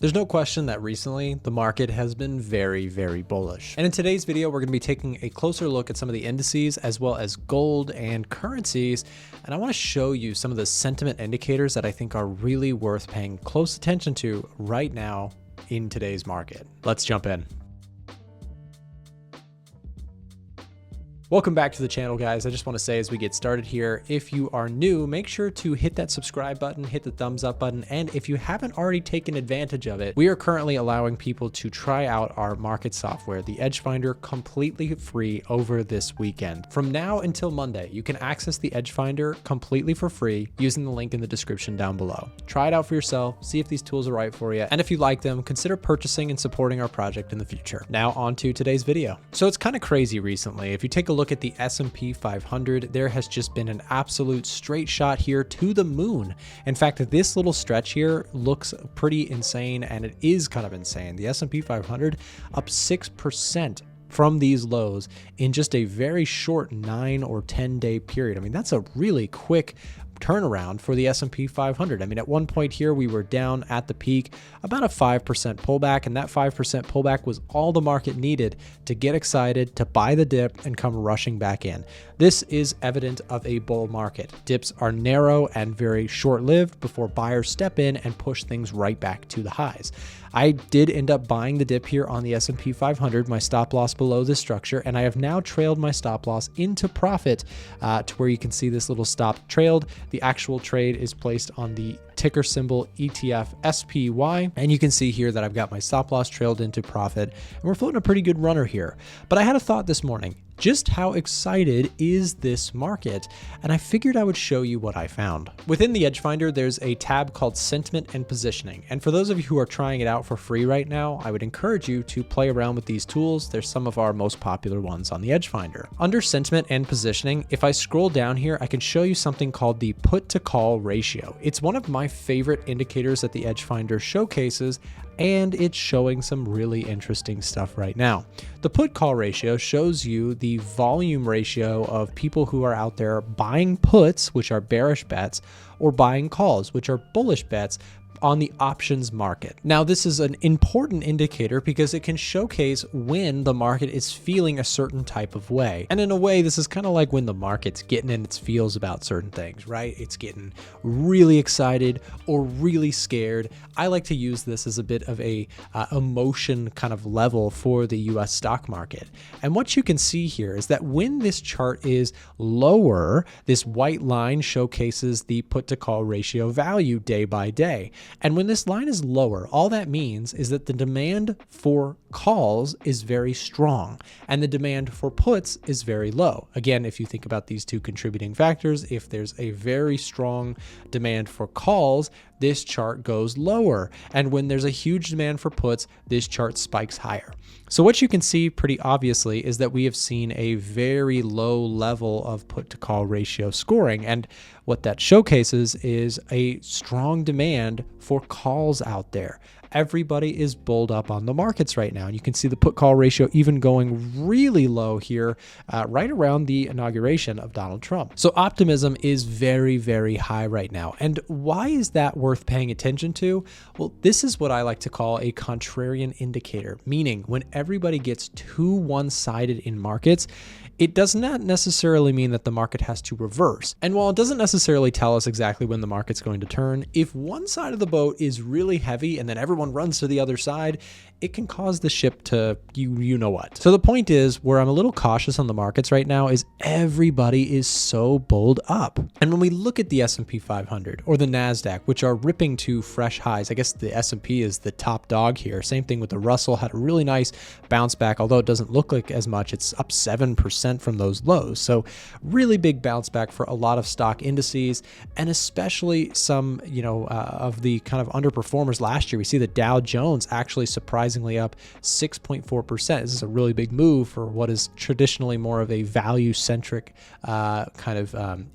There's no question that recently the market has been very bullish. And in today's video, we're going to be taking a closer look at some of the indices as well as gold and currencies. And I want to show you some of the sentiment indicators that I think are really worth paying close attention to right now in today's market. Let's jump in. Welcome back to the channel, guys. I just want to say as we get started here, if you are new, make sure to hit that subscribe button, hit the thumbs up button, and if you haven't already taken advantage of it, we are currently allowing people to try out our market software, the Edge Finder, completely free over this weekend. From now until Monday, you can access the Edge Finder completely for free using the link in the description down below. Try it out for yourself, see if these tools are right for you, and if you like them, consider purchasing and supporting our project in the future. Now on to today's video. So it's kind of crazy recently. If you take a look at the S&P 500, there has just been an absolute straight shot here to the moon. In fact, this little stretch here looks pretty insane, and it is kind of insane. The S&P 500 up 6% from these lows in just a very short 9 or 10 day period. I mean, that's a really quick turnaround for the S&P 500. I mean, at one point here, we were down at the peak about a 5% pullback, and that 5% pullback was all the market needed to get excited, to buy the dip and come rushing back in. This is evident of a bull market. Dips are narrow and very short-lived before buyers step in and push things right back to the highs. I did end up buying the dip here on the S&P 500, my stop loss below this structure, and I have now trailed my stop loss into profit to where you can see this little stop trailed. The actual trade is placed on the ticker symbol ETF SPY, and you can see here that I've got my stop loss trailed into profit, and we're floating a pretty good runner here. But I had a thought this morning. Just how excited is this market? And I figured I would show you what I found. Within the Edge Finder, there's a tab called Sentiment and Positioning. And for those of you who are trying it out for free right now, I would encourage you to play around with these tools. They're some of our most popular ones on the Edge Finder. Under Sentiment and Positioning, if I scroll down here, I can show you something called the put to call ratio. It's one of my favorite indicators that the Edge Finder showcases, and it's showing some really interesting stuff right now. The put call ratio shows you the volume ratio of people who are out there buying puts, which are bearish bets, or buying calls, which are bullish bets, on the options market. Now, this is an important indicator because it can showcase when the market is feeling a certain type of way. And in a way, this is kind of like when the market's getting in its feels about certain things, right? It's getting really excited or really scared. I like to use this as a bit of a emotion kind of level for the US stock market. And what you can see here is that when this chart is lower, this white line showcases the put to call ratio value day by day. And when this line is lower, all that means is that the demand for calls is very strong and the demand for puts is very low. Again, if you think about these two contributing factors, if there's a very strong demand for calls, this chart goes lower. And when there's a huge demand for puts, this chart spikes higher. So what you can see pretty obviously is that we have seen a very low level of put to call ratio scoring. And what that showcases is a strong demand for calls out there. Everybody is bulled up on the markets right now. And you can see the put call ratio even going really low here, right around the inauguration of Donald Trump. So optimism is very high right now. And why is that worth paying attention to? Well, this is what I like to call a contrarian indicator, meaning when everybody gets too one-sided in markets, it does not necessarily mean that the market has to reverse. And while it doesn't necessarily tell us exactly when the market's going to turn, if one side of the boat is really heavy and then everyone runs to the other side, it can cause the ship to you know what. So the point is, where I'm a little cautious on the markets right now is everybody is so bulled up. And when we look at the S&P 500 or the NASDAQ, which are ripping to fresh highs, I guess the S&P is the top dog here. Same thing with the Russell, had a really nice bounce back, although it doesn't look like as much. It's up 7% from those lows. So really big bounce back for a lot of stock indices, and especially some, of the kind of underperformers last year. We see the Dow Jones actually surprisingly up 6.4%. This is a really big move for what is traditionally more of a value-centric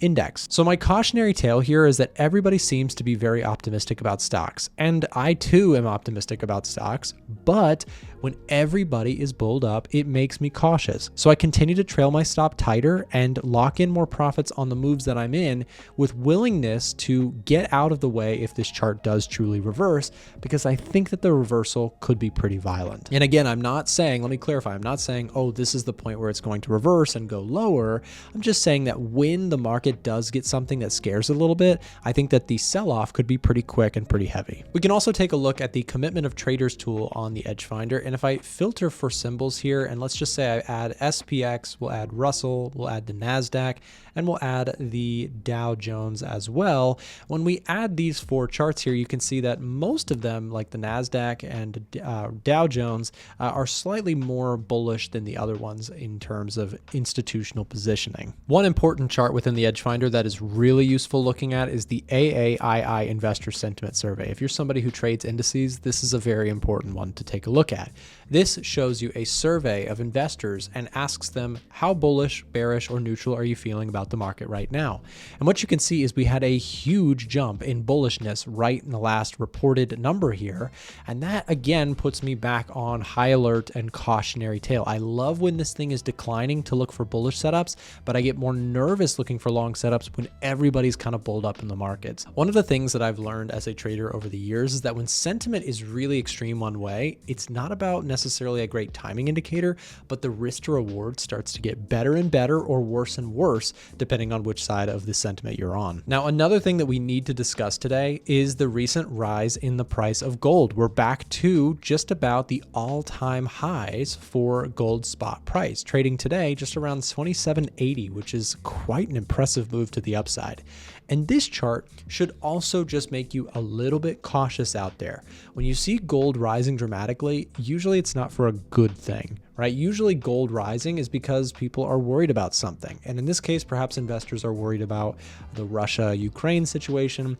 index. So my cautionary tale here is that everybody seems to be very optimistic about stocks, and I too am optimistic about stocks, but when everybody is bulled up, it makes me cautious. So I continue to trail trail my stop tighter and lock in more profits on the moves that I'm in, with willingness to get out of the way if this chart does truly reverse, because I think that the reversal could be pretty violent. And again, I'm not saying, let me clarify, I'm not saying, oh, this is the point where it's going to reverse and go lower. I'm just saying that when the market does get something that scares a little bit, I think that the sell-off could be pretty quick and pretty heavy. We can also take a look at the commitment of traders tool on the Edge Finder. And if I filter for symbols here, and let's just say I add SPX, we'll add Russell, we'll add the NASDAQ, and we'll add the Dow Jones as well. When we add these 4 charts here, you can see that most of them, like the NASDAQ and Dow Jones, are slightly more bullish than the other ones in terms of institutional positioning. One important chart within the Edge Finder that is really useful looking at is the AAII Investor Sentiment Survey. If you're somebody who trades indices, this is a very important one to take a look at. This shows you a survey of investors and asks them how bullish, bearish, or neutral are you feeling about the market right now. And what you can see is we had a huge jump in bullishness right in the last reported number here. And that again puts me back on high alert and cautionary tale. I love when this thing is declining to look for bullish setups, but I get more nervous looking for long setups when everybody's kind of bulled up in the markets. One of the things that I've learned as a trader over the years is that when sentiment is really extreme one way, it's not about necessarily a great timing indicator, but the risk to reward starts to get better and better or worse and worse, depending on which side of the sentiment you're on. Now, another thing that we need to discuss today is the recent rise in the price of gold. We're back to just about the all-time highs for gold spot price, trading today just around 27.80, which is quite an impressive move to the upside. And this chart should also just make you a little bit cautious out there. When you see gold rising dramatically, usually it's not for a good thing, right? Usually gold rising is because people are worried about something. And in this case, perhaps investors are worried about the Russia-Ukraine situation.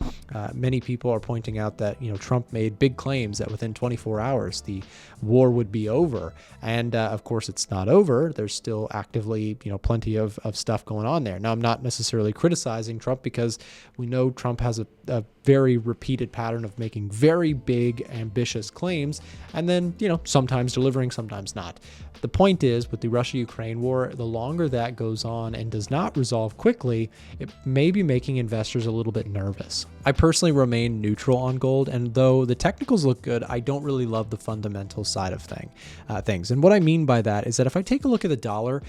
Many people are pointing out that, Trump made big claims that within 24 hours, the war would be over. And of course, it's not over. There's still actively, plenty of stuff going on there. Now, I'm not necessarily criticizing Trump because we know Trump has a very repeated pattern of making very big, ambitious claims, and then, sometimes delivering, sometimes not. The point is, with the Russia-Ukraine war, the longer that goes on and does not resolve quickly, it may be making investors a little bit nervous. I personally remain neutral on gold, and though the technicals look good, I don't really love the fundamental side of things. And what I mean by that is that if I take a look at the dollar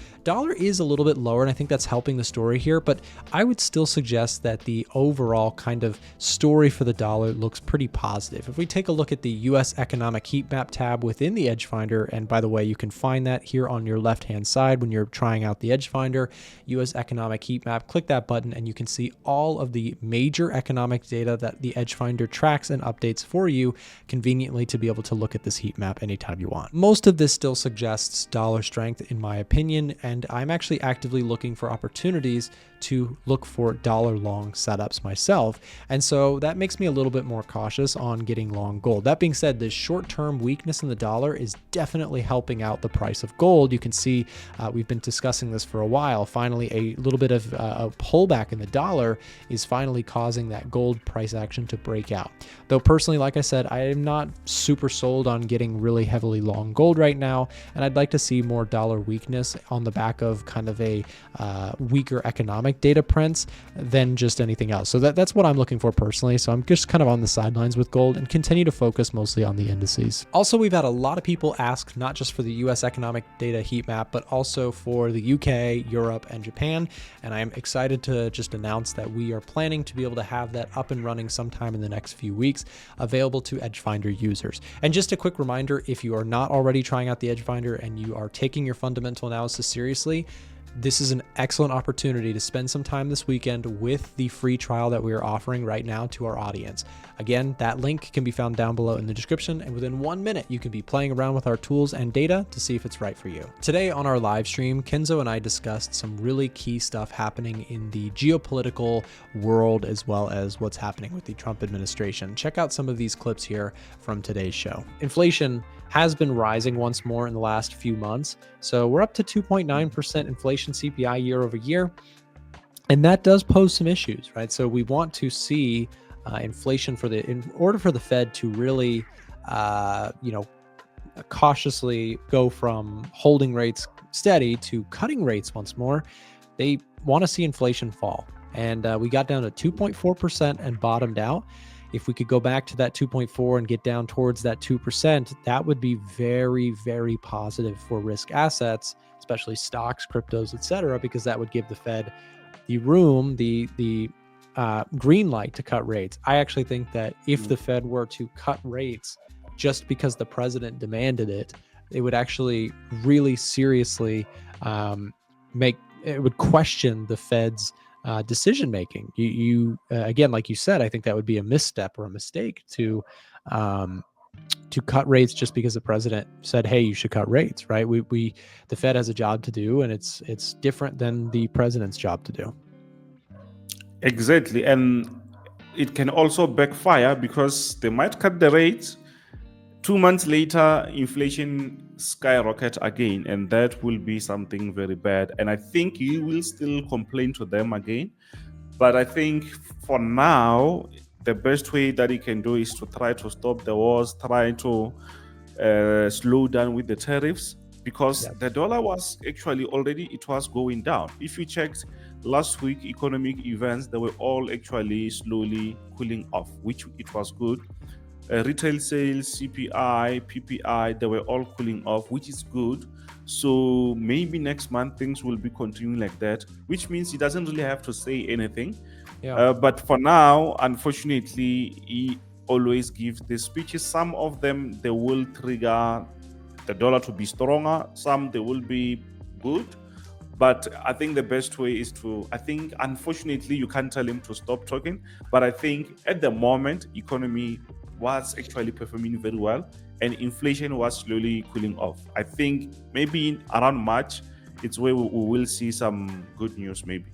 is a little bit lower, and I think that's helping the story here, but I would still suggest that the overall kind of story for the dollar looks pretty positive. If we take a look at the U.S. Economic Heat Map tab within the Edge Finder, and by the way, you can find that here on your left-hand side when you're trying out the Edge Finder, U.S. Economic Heat Map, click that button and you can see all of the major economic data that the Edge Finder tracks and updates for you conveniently to be able to look at this heat map anytime you want. Most of this still suggests dollar strength in my opinion, and I'm actually actively looking for opportunities to look for dollar long setups myself. And so that makes me a little bit more cautious on getting long gold. That being said, this short-term weakness in the dollar is definitely helping out the price of gold. You can see we've been discussing this for a while. Finally, a little bit of a pullback in the dollar is finally causing that gold price action to break out. Though personally, like I said, I am not super sold on getting really heavily long gold right now, and I'd like to see more dollar weakness on the back of kind of a weaker economic data prints than just anything else. So that's what I'm looking for personally. So I'm just kind of on the sidelines with gold and continue to focus mostly on the indices. Also, we've had a lot of people ask not just for the US economic data heat map, but also for the UK, Europe, and Japan. And I'm excited to just announce that we are planning to be able to have that up and running sometime in the next few weeks, available to Edge Finder users. And just a quick reminder, if you are not already trying out the Edge Finder and you are taking your fundamental analysis seriously, this is an excellent opportunity to spend some time this weekend with the free trial that we are offering right now to our audience. Again, that link can be found down below in the description, and within 1 minute, you can be playing around with our tools and data to see if it's right for you. Today on our live stream, Kenzo and I discussed some really key stuff happening in the geopolitical world, as well as what's happening with the Trump administration. Check out some of these clips here from today's show. Inflation has been rising once more in the last few months. So we're up to 2.9% inflation CPI year over year. And that does pose some issues, right? So we want to see inflation in order for the Fed to really, cautiously go from holding rates steady to cutting rates once more. They want to see inflation fall. And we got down to 2.4% and bottomed out. If we could go back to that 2.4 and get down towards that 2%, that would be very, very positive for risk assets, especially stocks, cryptos, etc., because that would give the Fed the room, the green light to cut rates. I actually think that if the Fed were to cut rates just because the president demanded it, it would actually really seriously it would question the Fed's decision making. You again, like you said, I think that would be a misstep or a mistake to cut rates just because the president said, "Hey, you should cut rates." Right? The Fed has a job to do, and it's different than the president's job to do. Exactly, and it can also backfire because they might cut the rates. 2 months later, inflation skyrocket again, and that will be something very bad. And I think you will still complain to them again. But I think for now, the best way that you can do is to try to stop the wars, try to slow down with the tariffs, because the dollar was actually already, it was going down. If you checked last week, economic events, they were all actually slowly cooling off, which it was good. Retail sales, CPI, PPI, they were all cooling off, which is good. So maybe next month things will be continuing like that, which means he doesn't really have to say anything. But for now, unfortunately, he always gives the speeches. Some of them, they will trigger the dollar to be stronger. Some, they will be good. But I think the best way is unfortunately, you can't tell him to stop talking. But I think at the moment, economy was actually performing very well and inflation was slowly cooling off. I think maybe around March, it's where we will see some good news maybe.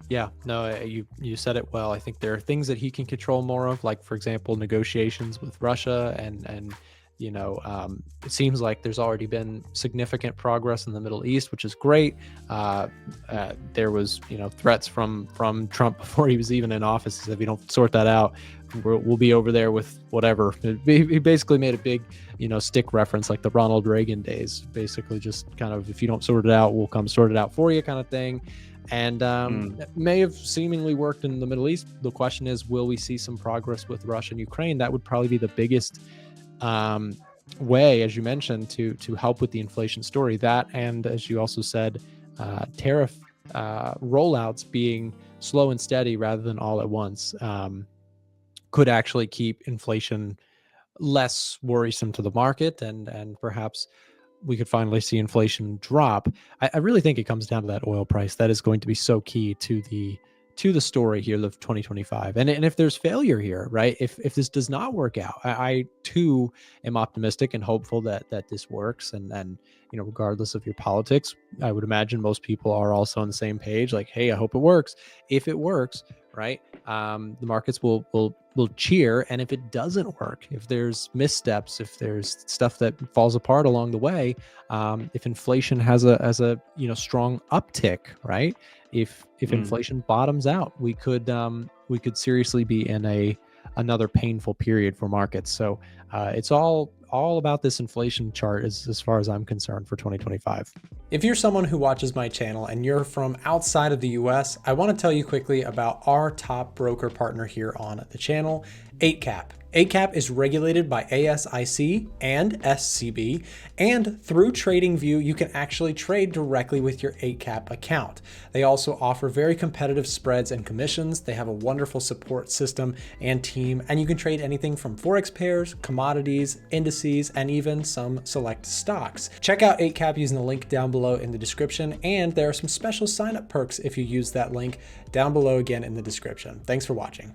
Yeah, no, you said it well. I think there are things that he can control more of, like, for example, negotiations with Russia and it seems like there's already been significant progress in the Middle East, which is great. There was, threats from Trump before he was even in office. He said, if you don't sort that out, we'll be over there with whatever. He basically made a big, stick reference, like the Ronald Reagan days, basically just kind of, if you don't sort it out, we'll come sort it out for you kind of thing. And it may have seemingly worked in the Middle East. The question is, will we see some progress with Russia and Ukraine? That would probably be the biggest way, as you mentioned, to help with the inflation story. That, and as you also said, tariff rollouts being slow and steady rather than all at once could actually keep inflation less worrisome to the market, and perhaps we could finally see inflation drop. I really think it comes down to that oil price. That is going to be so key to the story here of 2025. And if there's failure here, right, if this does not work out, I too am optimistic and hopeful that this works. And regardless of your politics, I would imagine most people are also on the same page, like, hey, I hope it works. If it works, right, the markets will cheer. And if it doesn't work, if there's missteps, if there's stuff that falls apart along the way, if inflation has a strong uptick, right, if inflation bottoms out, we could seriously be in another painful period for markets. So it's all about this inflation chart as far as I'm concerned for 2025. If you're someone who watches my channel and you're from outside of the US, I want to tell you quickly about our top broker partner here on the channel, 8cap. 8cap is regulated by ASIC and SCB, and through TradingView, you can actually trade directly with your 8cap account. They also offer very competitive spreads and commissions. They have a wonderful support system and team, and you can trade anything from forex pairs, commodities, indices, and even some select stocks. Check out 8cap using the link down below in the description, and there are some special sign-up perks if you use that link down below again in the description. Thanks for watching.